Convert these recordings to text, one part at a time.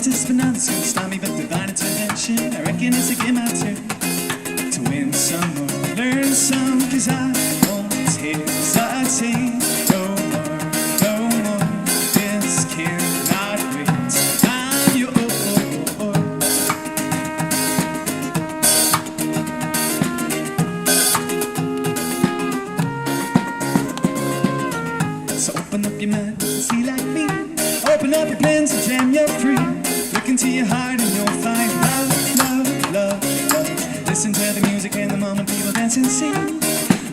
artists, but now it's gonna stop me. But divine intervention, I reckon it's again my turn to win some or learn some. Cause I won't hesitate no more, no more. This cannot wait. I'm yours. So open up your mind, see like me. Open up your plans and damn you're free. Look into your heart and you'll find love, love, love, love. Listen to the music and the moment people dance and sing.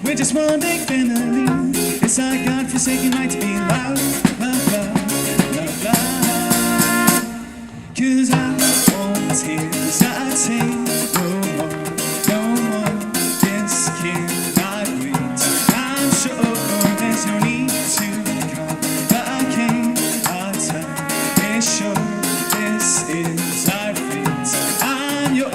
We're just one big family. It's our God-forsaken right to be loved, love, love, love, love. Cause I won't hesitate no more, no more. This cannot wait. I'm sure there's no need to complicate our time. Make sure this is our fate. I'm yours.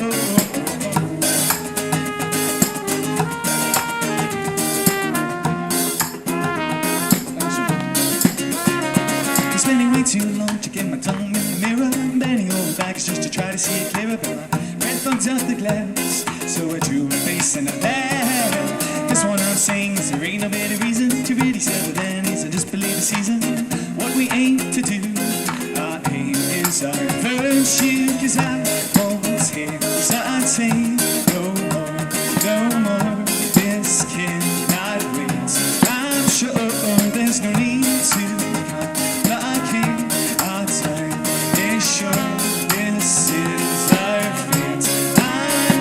Spending way too long to get my tongue in the mirror. Bending over backwards just to try to see it clearer. But my breath fogs up the glass, so I drew my face and I laughed. Guess what I'm saying is there ain't no better reason to really settle down is to just believe the season. What we aim to do, our aim is our virtue. Cause I won't hesitate no more, no more. This cannot wait. I'm sure there's no need to complicate our time. Make sure this is our fate. I'm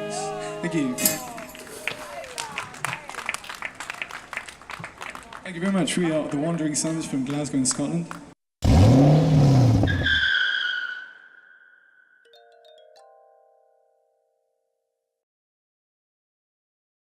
yours. Thank you. Thank you very much. We are the Wandering Sons from Glasgow in Scotland.